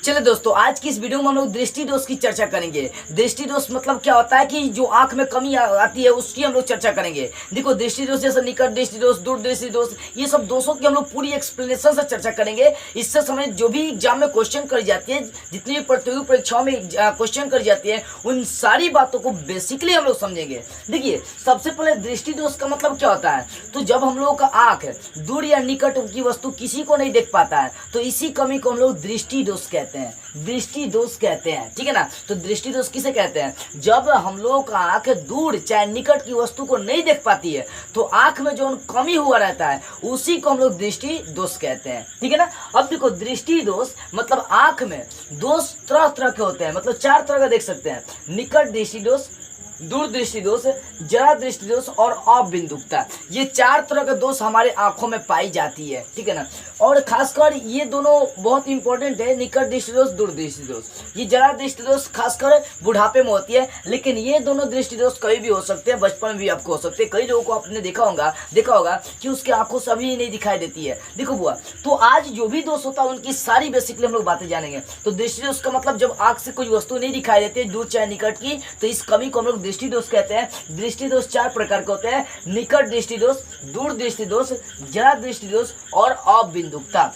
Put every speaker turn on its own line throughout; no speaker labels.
चलो दोस्तों, आज की इस वीडियो में हम लोग दृष्टि दोष की चर्चा करेंगे। दृष्टि दोष मतलब क्या होता है कि जो आंख में कमी आती है उसकी हम लोग चर्चा करेंगे। देखो, दृष्टि दोष जैसे निकट दृष्टि दोष, दूर दृष्टि दोष, ये सब दोषों की हम लोग पूरी एक्सप्लेनेशन से चर्चा करेंगे। इससे समय जो भी एग्जाम में क्वेश्चन करी जाती है, जितनी भी प्रतियोगी परीक्षाओं में क्वेश्चन करी जाती है, उन सारी बातों को बेसिकली हम लोग समझेंगे। देखिए, सबसे पहले दृष्टि दोष का मतलब क्या होता है। तो जब हम लोगों का आंख दूर या निकट की वस्तु किसी को नहीं देख पाता है, तो इसी कमी को हम लोग दृष्टि दोष कहते हैं। दृष्टि दोष कहते हैं, ठीक है ना। तो दृष्टि दोष किसे कहते हैं? जब हम लोगों का आंख दूर चाहे निकट की वस्तु को नहीं देख पाती है, तो आंख में जो कमी हुआ रहता है उसी को हम लोग दृष्टि दोष कहते हैं, ठीक है ना। अब देखो, दृष्टि दोष मतलब आंख में दोष तरह तरह के होते हैं, मतलब 4 तरह का देख सकते हैं। निकट दृष्टि दोष, दूर दृष्टि दोष, जरा दृष्टि दोष और अबिंदुकता। ये 4 तरह के दोष हमारे आंखों में पाई जाती है, ठीक है ना। और खासकर ये दोनों बहुत इंपॉर्टेंट है, निकट दृष्टि दोष, दूर दृष्टि दोष। ये जरा दृष्टि दोष खासकर बुढ़ापे में होती है, लेकिन ये दोनों दृष्टि दोष कभी भी हो सकते हैं, बचपन में भी आपको हो सकते हैं। कई लोगों को आपने देखा होगा कि उसके आंखों से अभी नहीं दिखाई देती है। देखो बुआ, तो आज जो भी दोष होता है उनकी सारी बेसिकली हम लोग बातें जानेंगे। तो दृष्टि दोष का मतलब जब आंख से कोई वस्तु नहीं दिखाई देती है, दूर चाहे निकट की, तो इस कमी को हम लोग दृष्टि दोष कहते हैं। दृष्टि दोष 4 प्रकार के होते हैं: निकट दृष्टि दोष, दूर दृष्टि दोष, जरा दृष्टि दोष और अबिंदुकता।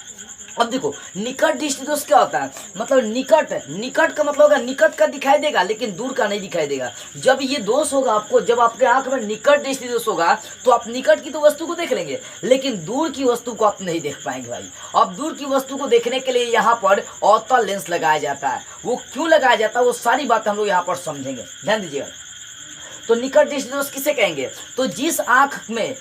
अब देखो, निकट दृष्टि दोष क्या होता है। मतलब निकट का मतलब होगा निकट का दिखाई देगा लेकिन दूर का नहीं दिखाई देगा। जब ये दोष होगा आपको, जब आपके आंख में निकट दृष्टि दोष होगा, तो आप निकट की तो वस्तु को देख लेंगे लेकिन दूर की वस्तु को आप नहीं देख पाएंगे भाई। अब दूर की वस्तु को देखने के लिए यहाँ पर अवतल लेंस लगाया जाता है। वो क्यों लगाया जाता है, वो सारी बात हम लोग यहाँ पर समझेंगे, ध्यान दीजिएगा। तो निकट दृष्टि दोष किसे कहेंगे? तो जिस आंख में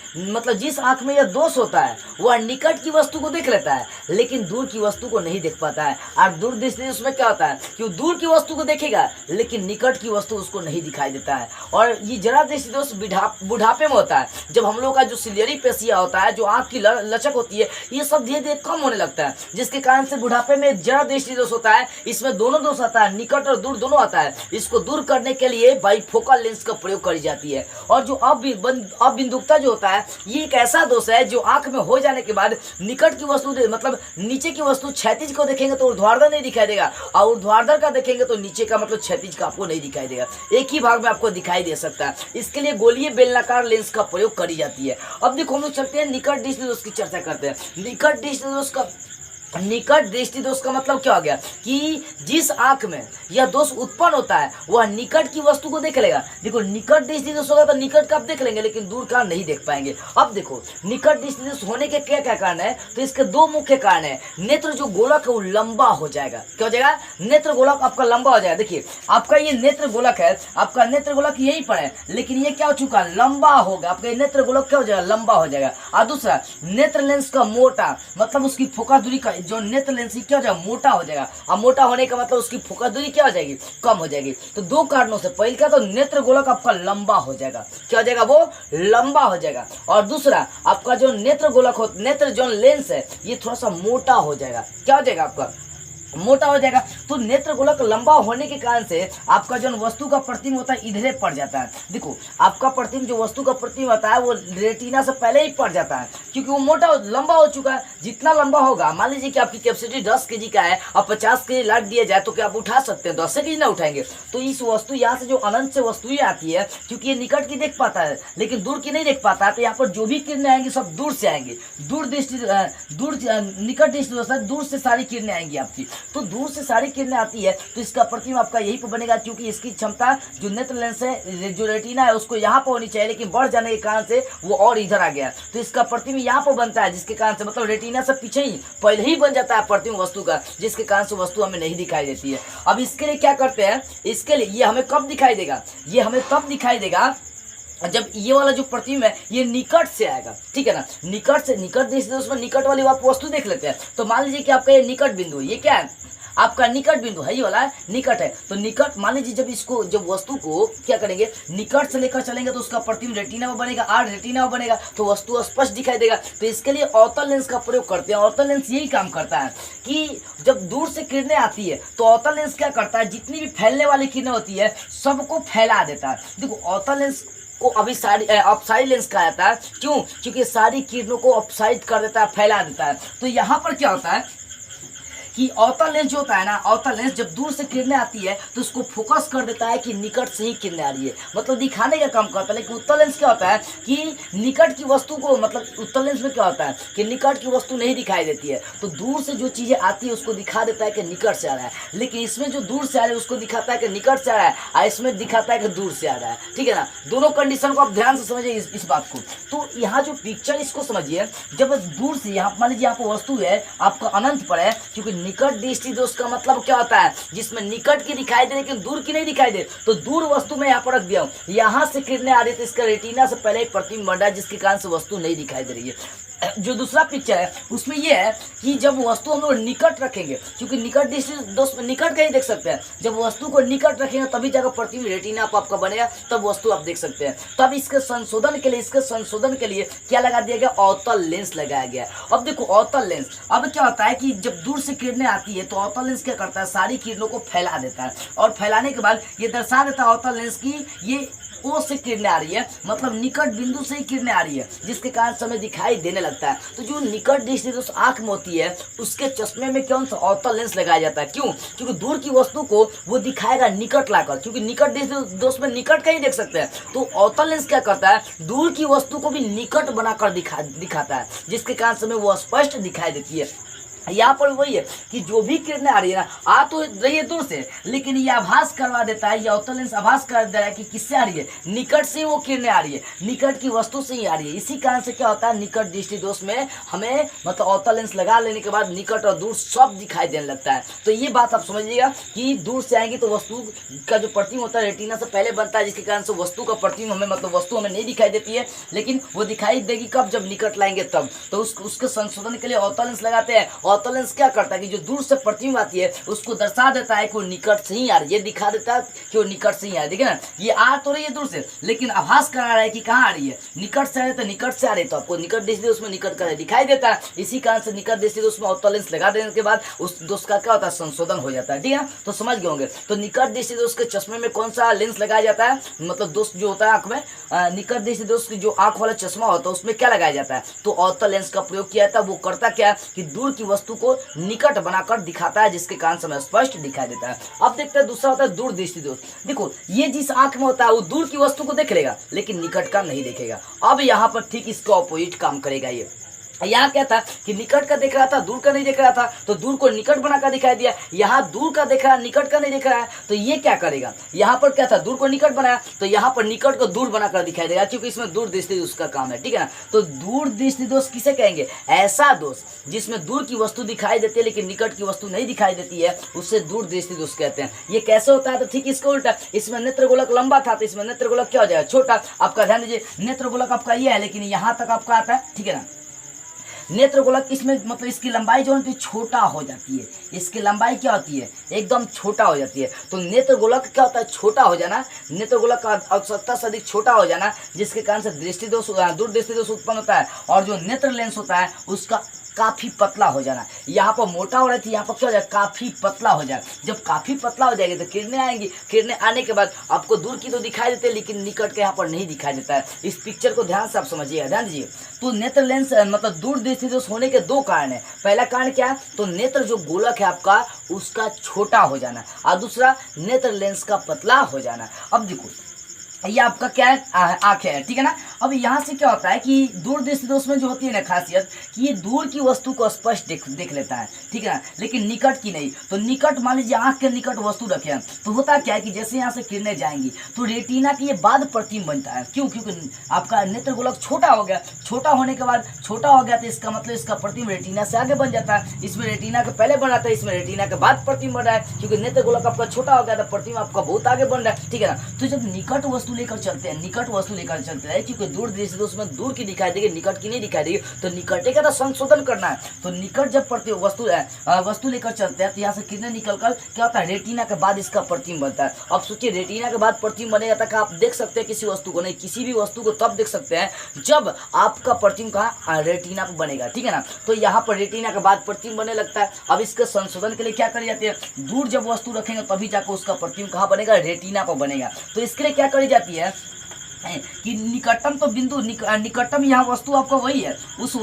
यह दोष होता है वह निकट की वस्तु को देख लेता है लेकिन दूर की वस्तु को नहीं देख पाता है। और दूर दृष्टि दोष में क्या होता है कि वो दूर की वस्तु को देखेगा लेकिन निकट की वस्तु उसको नहीं दिखाई देता है। और ये जरा दृष्टि दोष बुढ़ापे में होता है, जब हम लोग का जो सिलियरी पेशियां होता है, जो आंख की लचक होती है, ये सब धीरे धीरे कम होने लगता है, जिसके कारण से बुढ़ापे में जरा दृष्टि दोष होता है। इसमें दोनों दोष आता है, निकट और दूर दोनों आता है। इसको दूर करने के लिए बाइफोकल लेंस का प्रयोग करी जाती है। और जो अबिंदुकता जो होता है, ये एक ऐसा दोष है जो आंख में हो जाने के बाद निकट की वस्तु मतलब नीचे की वस्तु क्षैतिज को देखेंगे तो ऊर्ध्वाधर नहीं दिखाई देगा, और ऊर्ध्वाधर का देखेंगे तो नीचे का मतलब क्षैतिज का आपको नहीं दिखाई देगा, एक ही भाग में आपको दिखाई दे सकता है। इसके लिए गोलीय बेलनाकार लेंस का प्रयोग करी जाती है। अब देखो, हम लोग चलते हैं निकट दृष्टि दोष की चर्चा करते हैं। निकट दृष्टि दोष का मतलब क्या हो गया कि जिस आंख में यह दोष उत्पन्न होता है वह निकट की वस्तु को देख लेगा। देखो, निकट दृष्टि दोष होगा तो निकट का आप देख लेंगे लेकिन दूर का नहीं देख पाएंगे। अब देखो, निकट दृष्टि दोष होने के क्या क्या कारण है, तो इसके 2 मुख्य कारण है। नेत्र जो गोलक है वो लंबा हो जाएगा। क्या हो जाएगा? नेत्र गोलक आपका लंबा हो जाएगा। देखिए, आपका ये नेत्र गोलक है, आपका नेत्र गोलक यही पर है, लेकिन ये क्या हो चुका है, लंबा होगा। आपका नेत्र गोलक क्या हो जाएगा, लंबा हो जाएगा। और दूसरा, नेत्र लेंस का मोटा, मतलब उसकी फोकस दूरी का जो नेत्र लेंस क्या हो जाएगा, मोटा हो जाएगा। और मोटा होने का मतलब उसकी फोकस दूरी क्या हो जाएगी, कम हो जाएगी। तो 2 कारणों से, पहले का तो नेत्र गोलक आपका लंबा हो जाएगा। क्या हो जाएगा, वो लंबा हो जाएगा। और दूसरा, आपका जो नेत्र गोलक हो, नेत्र जो लेंस है, ये थोड़ा सा मोटा हो जाएगा। क्या हो जाएगा, आपका मोटा हो जाएगा। तो नेत्र गोलक लंबा होने के कारण से आपका जो वस्तु का प्रतिबिंब होता है इधरे पड़ जाता है। देखो, आपका प्रतिबिंब जो वस्तु का प्रतिबिंब होता है वो रेटिना से पहले ही पड़ जाता है, क्योंकि वो लंबा हो चुका है। जितना लंबा होगा, मान लीजिए कि आपकी कैपेसिटी 10 kg का है और 50 kg लाद दिया जाए तो क्या आप उठा सकते हैं? 10 kg ना उठाएंगे। तो इस वस्तु यहाँ से जो अनंत से वस्तुएं आती है, क्योंकि ये निकट की देख पाता है लेकिन दूर की नहीं देख पाता है, तो यहाँ पर जो भी किरणें आएंगी सब दूर से आएंगी। निकट दृष्टि दोष है, दूर से सारी किरणें आएंगी आपकी। तो दूर से सारी किरणें आती है तो इसका प्रतिबिंब आपका यहीं पर बनेगा, क्योंकि इसकी क्षमता जो नेत्र लेंस है, जो रेटिना है, उसको यहाँ पर होनी चाहिए, लेकिन बढ़ जाने के कारण से वो और इधर आ गया। तो इसका प्रतिबिंब यहाँ पर बनता है, जिसके कारण से मतलब रेटिना से पीछे ही पहले ही बन जाता है प्रतिबिंब वस्तु का, जिसके कारण से वस्तु हमें नहीं दिखाई देती है। अब इसके लिए क्या करते हैं, इसके लिए ये हमें कब दिखाई देगा, ये हमें तब दिखाई देगा जब ये वाला जो प्रतिबिंब है ये निकट से आएगा, ठीक है ना। निकट दृष्टि दोष में निकट वाली आप वस्तु देख लेते हैं। तो मान लीजिए कि आपका ये निकट बिंदु, ये क्या है, आपका निकट बिंदु है, ये वाला निकट है। तो निकट, मान लीजिए जब वस्तु को क्या करेंगे, निकट से लेकर चलेंगे तो उसका प्रतिबिंब रेटिना में बनेगा, और रेटिना में बनेगा तो वस्तु स्पष्ट दिखाई देगा। तो इसके लिए अवतल लेंस का प्रयोग करते हैं। अवतल लेंस यही काम करता है कि जब दूर से किरणें आती है तो अवतल लेंस क्या करता है, जितनी भी फैलने वाली किरणें होती है सबको फैला देता है। देखो, अवतल लेंस को अभी अपसाइड लेंस कहा जाता है। क्यों? क्योंकि सारी किरणों को अपसाइड कर देता है, फैला देता है। तो यहाँ पर क्या होता है कि अवतल लेंस जो होता है ना, अवतल लेंस जब दूर से किरणें आती है तो उसको फोकस कर देता है कि निकट से ही किरणें आ रही है, मतलब दिखाने का काम करता है। लेकिन उत्तल लेंस क्या होता है कि निकट की वस्तु को, मतलब उत्तल लेंस में क्या होता है कि निकट की वस्तु नहीं दिखाई देती है, तो दूर से जो चीजें आती है उसको दिखा देता है कि निकट से आ रहा है। लेकिन इसमें जो दूर से आ रहा है उसको दिखाता है कि निकट से आ रहा है, और इसमें दिखाता है कि दूर से आ रहा है। ठीक है ना, दोनों कंडीशन को आप ध्यान से समझिए इस बात को। तो यहाँ जो पिक्चर इसको समझिए, जब दूर से यहाँ मान लीजिए यहाँ पर वस्तु है आपका अनंत पर है, क्योंकि निकट दृष्टि दोष का मतलब क्या होता है, जिसमें निकट की दिखाई दे लेकिन दूर की नहीं दिखाई दे, तो दूर वस्तु में यहाँ पर रख दिया हूँ, यहाँ से किरणें आ रही है तो इसका रेटिना से पहले ही प्रतिबिंब बन रहा है, जिसके कारण से वस्तु नहीं दिखाई दे रही है। जो दूसरा पिक्चर है उसमें यह है कि जब वस्तु हम लोग निकट रखेंगे, क्योंकि निकट दृष्टि दोष में निकट कहीं देख सकते हैं, जब वस्तु को निकट रखेंगे तभी जाकर प्रतिबिंब रेटिना आपका बनेगा, तब वस्तु आप देख सकते हैं। तब इसके संशोधन के लिए क्या लगा दिया गया, अवतल लेंस लगाया गया। अब देखो अवतल लेंस, अब क्या होता है कि जब दूर से किरणें आती है तो अवतल लेंस क्या करता है, सारी किरणों को फैला देता है, और फैलाने के बाद ये दर्शा देता है अवतल लेंस की ये ओ से किरणें आ रही है, मतलब निकट बिंदु से ही किरणें आ रही है, जिसके कारण समय दिखाई देने लगता है। तो जो निकट दृष्टि दोष आंख में होती है उसके चश्मे में कौन सा अवतल लेंस लगाया जाता है, क्यों, क्योंकि दूर की वस्तु को वो दिखाएगा निकट लाकर, क्योंकि निकट दृष्टि दोष में निकट का ही देख सकते हैं। तो अवतल लेंस क्या करता है, दूर की वस्तु को भी निकट बनाकर दिखाता है, जिसके कारण समय वो स्पष्ट दिखाई देती है। यहाँ पर वही है कि जो भी किरणें आ रही है ना, आ तो रही है दूर से, लेकिन ये आभास करवा देता है, ये अवतल लेंस आभास कर दे रहा है कि किससे आ रही है, निकट से वो किरणें आ रही है, निकट की वस्तु से ही आ रही है। इसी कारण से क्या होता है, निकट दृष्टि दोष में हमें मतलब अवतल लेंस लगा लेने के बाद निकट और दूर सब दिखाई देने लगता है। तो ये बात आप समझिएगा कि दूर से आएंगी तो वस्तु का जो प्रतिबिंब होता है रेटिना से पहले बनता है, जिसके कारण से वस्तु का प्रतिबिंब हमें, मतलब वस्तु हमें नहीं दिखाई देती है, लेकिन वो दिखाई देगी कब, जब निकट लाएंगे तब। तो उसके संशोधन के लिए अवतल लेंस लगाते हैं। अवतल लेंस क्या करता है कि जो दूर से प्रतिबिंब आती है उसको दर्शा देता है कि वो निकट से ही आ रही है, ये दिखा देता है कि वो निकट से ही आ रही है। देखिए ना, ये आ तो रही है दूर से, लेकिन आभास करा रहा है कि कहाँ आ रही है, निकट से आ रही है, तो निकट से आ रही है, तो आपको निकट दृष्टि दोष में निकट का दिखाई देता है। इसी कारण से निकट दृष्टि दोष में अवतल लेंस लगा देने के बाद उस दोष का क्या होता है, संशोधन हो जाता है। ठीक है, तो समझ गए होंगे। तो निकट दृष्टि दोष के चश्मे में कौन सा लेंस लगाया जाता है, मतलब दोष जो होता है आंख में, निकट दृष्टि दोष जो आंख वाला चश्मा होता है उसमें क्या लगाया जाता है, तो अवतल लेंस का प्रयोग किया जाता है। वो करता क्या कि दूर की वस्तु को निकट बनाकर दिखाता है, जिसके कारण समय स्पष्ट दिखाई देता है। अब देखते हैं दूसरा होता है दूर दृष्टि दोष। देखो ये जिस आंख में होता है वो दूर की वस्तु को देख लेगा लेकिन निकट का नहीं देखेगा। अब यहाँ पर ठीक इसका ऑपोजिट काम करेगा। ये यहाँ क्या था कि निकट का देख रहा था, दूर का नहीं देख रहा था, तो दूर को निकट बनाकर दिखाई दिया। यहाँ दूर का देख रहा है, निकट का नहीं देख रहा है, तो ये क्या करेगा, यहाँ पर क्या था, दूर को निकट बनाया, तो यहाँ पर निकट को दूर बनाकर दिखाई देगा, क्योंकि इसमें दूर दृष्टि दोष का काम है। ठीक है ना, तो दूर दृष्टि दोष किसे कहेंगे, ऐसा दोष जिसमें दूर की वस्तु दिखाई देती है लेकिन निकट की वस्तु नहीं दिखाई देती है, उससे दूर दृष्टि दोष कहते हैं। ये कैसे होता है, तो ठीक इसका उल्टा, इसमें नेत्र गोलक लंबा था तो इसमें नेत्र गोलक क्या हो जाएगा, छोटा। आपका ध्यान दीजिए, नेत्र गोलक आपका ये है लेकिन यहाँ तक आपका आता है। ठीक है ना, नेत्र गोलक इसमें मतलब इसकी लंबाई जो होती है छोटा हो जाती है, इसकी लंबाई क्या होती है, एकदम छोटा हो जाती है। तो नेत्र गोलक क्या होता है, छोटा हो जाना, नेत्र गोलक का आवश्यकता से अधिक छोटा हो जाना, जिसके कारण से दृष्टि दोष, दूर दृष्टि दोष उत्पन्न होता है। और जो नेत्र लेंस होता है उसका काफी पतला हो जाना, यहाँ पर मोटा हो रही थी, यहाँ पर क्या हो जाए, काफी पतला हो जाए। जब काफी पतला हो जाएगी तो किरणें आएंगी, किरणें आने के बाद आपको दूर की तो दिखाई देते लेकिन निकट के यहाँ पर नहीं दिखाई देता है। इस पिक्चर को ध्यान से आप समझिएगा, ध्यान दीजिए। तो नेत्र लेंस मतलब दूर दृष्टि दोष होने के दो कारण है। पहला कारण क्या है, तो नेत्र जो गोलक है आपका उसका छोटा हो जाना, और दूसरा नेत्र लेंस का पतला हो जाना। अब देखो ये आपका क्या है, आंखें है। ठीक है ना, अब यहाँ से क्या होता है कि दूर दृष्टि दोष में जो होती है ना खासियत कि ये दूर की वस्तु को स्पष्ट देख लेता है। ठीक है ना, लेकिन निकट की नहीं। तो निकट मान लीजिए आंख के निकट वस्तु रखे हैं, तो होता क्या है कि जैसे यहाँ से किरणें जाएंगी तो रेटिना की ये बाद प्रतिबिंब बनता है। क्यों, क्योंकि आपका नेत्र गोलक छोटा हो गया, छोटा होने के बाद छोटा हो गया तो इसका मतलब इसका प्रतिबिंब रेटिना से आगे बन जाता है। इसमें रेटिना के पहले बन जाता है, इसमें रेटिना के बाद प्रतिबिंब बन रहा है, क्योंकि नेत्र गोलक आपका छोटा हो गया था, प्रतिबिंब आपका बहुत आगे बन रहा है। ठीक है ना, तो जब निकट वस्तु लेकर चलते हैं, निकट वस्तु लेकर चलते हैं, क्योंकि दूर दृष्टि दोष में दूर की दिखाई देगी, निकट की नहीं दिखाई देगी, तो निकटे का तो संशोधन करना है। तो निकट जब वस्तु लेकर चलते हैं तो यहाँ से किरणें निकलकर क्या होता है, रेटिना के बाद इसका प्रतिबिंब बनता है। अब सोचिए रेटिना के बाद प्रतिबिंब बनेगा तक आप देख सकते हैं किसी वस्तु को, नहीं किसी भी वस्तु को तब देख सकते हैं जब आपका प्रतिबिंब कहाँ, रेटिना पर बनेगा। ठीक है ना, तो यहाँ पर रेटिना के बाद प्रतिबिंब बनने लगता है। अब इसके संशोधन के लिए क्या करी जाती है, दूर जब वस्तु रखेंगे तभी जाकर उसका प्रतिबिंब कहाँ बनेगा, रेटिना पर बनेगा। तो इसके लिए क्या करी जाती है, है कि निकटतम तो बिंदु निकटतम यहाँ वस्तु आपका वही है, उस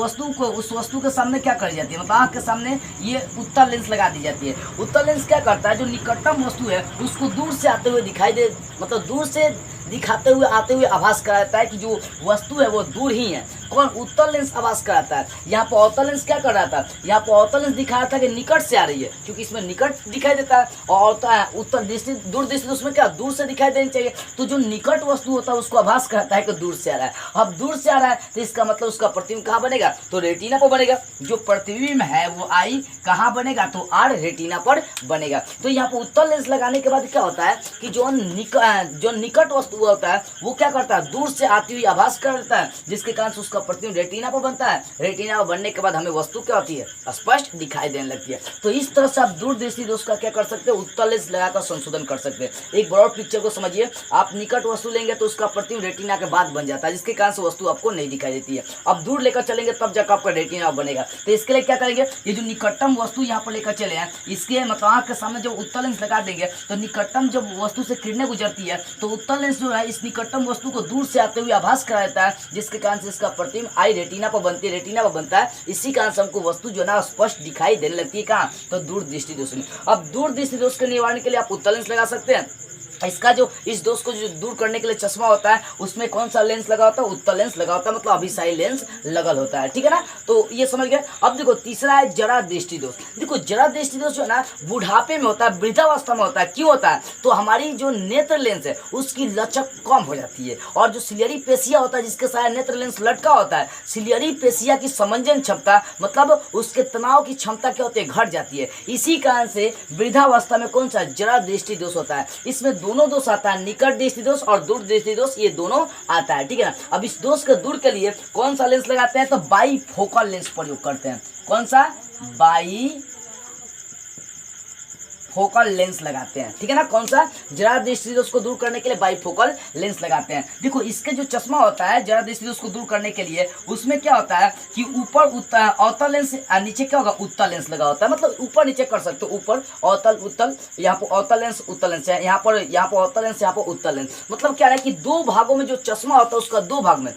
वस्तु के सामने क्या कर जाती है, मतलब आँख के सामने ये उत्तल लेंस लगा दी जाती है। उत्तल लेंस क्या करता है, जो निकटतम वस्तु है उसको दूर से आते हुए दिखाई दे, मतलब दूर से दिखाते हुए आते हुए आभास कराता है कि जो वस्तु है वो दूर ही है। कौन? उत्तल लेंस आभास कराता है। यहाँ पर अवतल लेंस क्या कर रहा था, यहाँ पर अवतल लेंस दिखा रहा था कि निकट से आ रही है, क्योंकि इसमें निकट दिखाई देता है, और उत्तल दृष्टि दूर दृष्टि उसमें क्या दूर से दिखाई देनी चाहिए। तो जो निकट वस्तु होता है उसको आभास कराता है कि दूर से आ रहा है। अब दूर से आ रहा है तो इसका मतलब उसका प्रतिबिंब कहाँ बनेगा, तो रेटिना पर बनेगा। जो प्रतिबिंब है वो आई कहाँ बनेगा, तो आर रेटिना पर बनेगा। तो यहाँ पर उत्तल लेंस लगाने के बाद क्या होता है कि जो निकट वस्तु होता है वो क्या करता है, दूर से आती हुई आभास करता है, जिसके कारण से उसका प्रतिबिंब रेटिना पर बनता है। रेटिना पर बनने के बाद हमें वस्तु क्या होती है, स्पष्ट दिखाई देने लगती है। तो इस तरह से आप दूर दृष्टि दोष का क्या कर सकते हैं, उत्तल लेंस लगाकर संशोधन कर सकते हैं। एक ब्रॉड पिक्चर को समझिए, आप निकट वस्तु लेंगे तो उसका प्रतिबिंब रेटिना के बाद बन जाता है, जिसके कारण से वस्तु आपको नहीं दिखाई देती है। अब दूर लेकर चलेंगे तब जाकर आपका रेटिना बनेगा। तो इसके लिए क्या करेंगे, ये जो निकटतम वस्तु यहाँ पर लेकर चले हैं, इसके मतलब आँख के सामने जब उत्तल लेंस लगा देंगे तो निकटतम जब वस्तु से किरणें गुजरती है तो उत्तल लेंस जो है इस निकटतम वस्तु को दूर से आते हुए आभास करा देता है, जिसके कारण से इसका प्रतिबिंब आई रेटिना पर बनती है, रेटिना पर बनता है। इसी कारण से हमको वस्तु जो है ना स्पष्ट दिखाई देने लगती है। कहाँ, तो दूर दृष्टि दोष में। अब दूर दृष्टि दोष के निवारण के लिए आप उत्तल लेंस लगा सकते हैं। इसका जो इस दोष को जो दूर करने के लिए चश्मा होता है उसमें कौन सा लेंस लगा होता है, उत्तल लेंस लगा होता है, मतलब अभिसाई लेंस लगल होता है। ठीक है ना, तो ये समझ गए। अब देखो तीसरा है जरा दृष्टि दोष। देखो जरा दृष्टि दोष जो है ना बुढ़ापे में होता है, वृद्धावस्था में होता है। क्यों होता है, तो हमारी जो नेत्र लेंस है उसकी लचक कम हो जाती है, और जो सिलियरी पेशिया होता है जिसके साथ नेत्र लेंस लटका होता है, सिलियरी पेशिया की समंजन क्षमता मतलब उसके तनाव की क्षमता क्या होती है, घट जाती है। इसी कारण से वृद्धावस्था में कौन सा जरा दृष्टि दोष होता है। इसमें दोनों दोष आता है, निकट दृष्टि दोष और दूर दृष्टि दोष, ये दोनों आता है। ठीक है ना। अब इस दोष को दूर के लिए कौन सा लेंस लगाते हैं, तो बाई फोकल लेंस प्रयोग करते हैं। कौन सा, बाई फोकल लेंस लगाते हैं। ठीक है ना, कौन सा, जरा दृष्टि दोष को दूर करने के लिए बाइफोकल लेंस लगाते हैं। देखो इसके जो चश्मा होता है जरा दृष्टि दोष को दूर करने के लिए, उसमें क्या होता है कि ऊपर अवतल लेंस, नीचे क्या होगा, उत्तल लेंस लगा होता है। मतलब ऊपर नीचे कर सकते हो, ऊपर अवतल उत्तल, यहाँ पर अवतल लेंस उत्तल लेंस है, यहाँ पर अवतल लेंस, यहाँ पर उत्तल लेंस। मतलब क्या है कि दो भागों में जो चश्मा होता है उसका दो भाग में,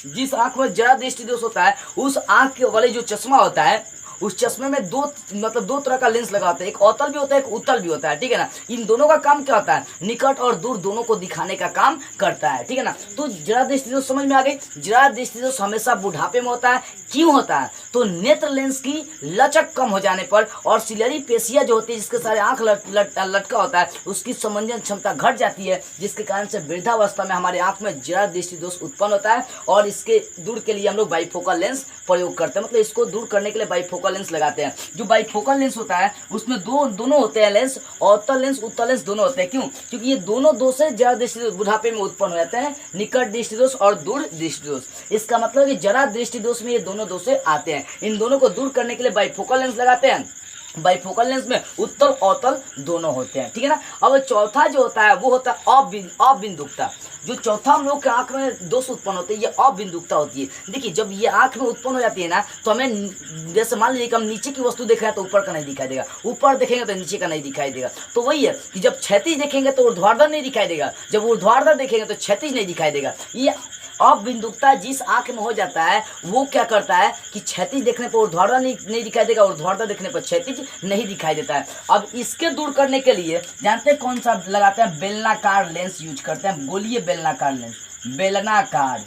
जिस आंख में जरा दृष्टि दोष होता है उस आंख वाले जो चश्मा होता है उस चश्मे में दो तरह का लेंस लगा होता है, एक अवतल भी होता है, एक उत्तल भी होता है। ठीक है ना। इन दोनों का काम क्या होता है, निकट और दूर दोनों को दिखाने का काम करता है। ठीक है ना। तो जरा दृष्टि दोष समझ में आ गई। जरा दृष्टि दोष हमेशा बुढ़ापे में होता है। क्यों होता है, तो नेत्र लेंस की लचक कम हो जाने पर और सिलियरी पेशिया जो होती है जिसके सारे आंख लटका होता है उसकी समंजन क्षमता घट जाती है, जिसके कारण से वृद्धावस्था में हमारे आंख में जरा दृष्टि दोष उत्पन्न होता है। और इसके दूर के लिए हम लोग बाइफोकल लेंस प्रयोग करते हैं, मतलब इसको दूर करने के लिए बाइफोकल लेंस लगाते हैं। जो बाइफोकल लेंस होता है उसमें दोनों होते हैं लेंस, अवतल लेंस उत्तल लेंस दोनों होते हैं। क्यों, क्योंकि ये दोनों दोष से जरा दृष्टि दोष बुढ़ापे में उत्पन्न हो जाते हैं, निकट दृष्टि दोष और दूर दृष्टि दोष। इसका मतलब कि जरा दृष्टि दोष में ये दोनों दोष आते हैं। इन दोनों को दूर करने के लिए बाइफोकल लेंस लगाते हैं। बाइफोकल लेंस में उत्तल अवतल दोनों होते हैं। ठीक है ना। अब चौथा जो होता है वो होता है अबिंदुकता। जो चौथा हम लोग के आंख में दोष उत्पन्न होते हैं ये अबिंदुकता होती है। देखिए जब ये आंख में उत्पन्न हो जाती है ना तो हमें जैसे मान लीजिए कि हम नीचे की वस्तु देख रहे हैं तो ऊपर का नहीं दिखाई देगा, ऊपर देखेंगे तो नीचे का नहीं दिखाई देगा। तो वही है कि जब क्षैतिज देखेंगे तो ऊर्ध्वाधर नहीं दिखाई देगा, जब ऊर्ध्वाधर देखेंगे तो क्षैतिज नहीं दिखाई देगा। ये अबिंदुकता जिस आंख में हो जाता है वो क्या करता है कि क्षैतिज देखने पर ऊर्ध्वाधर नहीं दिखाई देगा, ऊर्ध्वाधर देखने पर क्षैतिज नहीं दिखाई देता है। अब इसके दूर करने के लिए जानते हैं कौन सा लगाते हैं, बेलनाकार लेंस यूज करते हैं। गोलीय बेलनाकार लेंस, बेलनाकार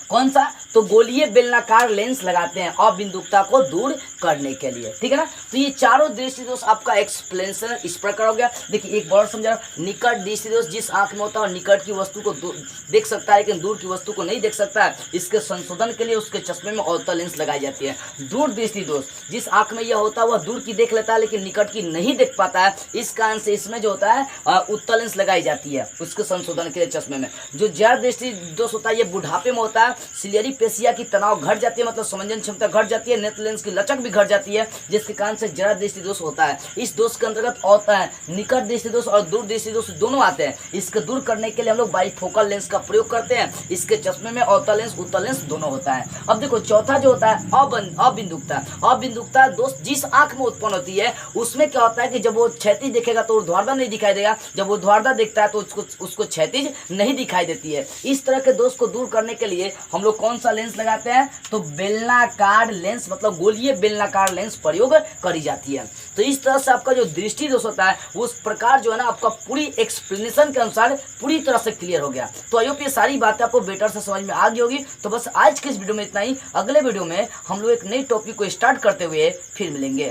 कौन सा, तो गोलीय बेलनाकार लेंस लगाते हैं अबिंदुकता को दूर करने के लिए। ठीक है ना। तो ये चारों दृष्टि दोष आपका एक्सप्लेनेशन इस प्रकार हो गया। देखिए एक बार समझा, निकट दृष्टि दोष जिस आंख में होता है और निकट की वस्तु को देख सकता है लेकिन दूर की वस्तु को नहीं देख सकता है, इसके संशोधन के लिए उसके चश्मे में अवतल लेंस लगाई जाती है। दूर दृष्टि दोष जिस आंख में यह होता है वह दूर की देख लेता है लेकिन निकट की नहीं देख पाता है, इस कारण से इसमें जो होता है उत्तल लेंस लगाई जाती है उसके संशोधन के लिए चश्मे में। जो जरा दृष्टि दोष होता है ये बुढ़ापे में होता है, सिलियरी पेशिया की तनाव घट जाती है, मतलब समंजन क्षमता घट जाती है, नेत्र लेंस की लचक भी घट जाती है, जिसके कारण से जरा दृष्टि दोष होता है। इस दोष के अंतर्गत होता है निकट दृष्टि दोष और दूर दृष्टि दोष दोनों आते हैं। इसको दूर करने के लिए हम लोग बाइफोकल लेंस का प्रयोग करते हैं। इसके चश्मे में अवतल लेंस उत्तल लेंस दोनों होता है। अब देखो चौथा जो होता है अबिंदुकता दोष जिस आंख में उत्पन्न होती है उसमें क्या होता है कि जब वो क्षैतिज देखेगा तो ऊर्ध्वाधर नहीं दिखाई देगा, जब वो ऊर्ध्वाधर देखता है तो उसको क्षैतिज नहीं दिखाई देती है। इस तरह के दोष को दूर करने के लिए हम लोग कौन सा लेंस लगाते हैं, तो बेलनाकार लेंस मतलब गोलीय बेलनाकार लेंस प्रयोग करी जाती है। तो इस तरह से आपका जो दृष्टि दोष होता है वो उस प्रकार जो है ना आपका पूरी एक्सप्लेनेशन के अनुसार पूरी तरह से क्लियर हो गया। तो आई होप ये सारी बातें आपको बेटर से समझ में आ गई होगी। तो बस आज के इस वीडियो में इतना ही। अगले वीडियो में हम लोग एक नई टॉपिक को स्टार्ट करते हुए फिर मिलेंगे।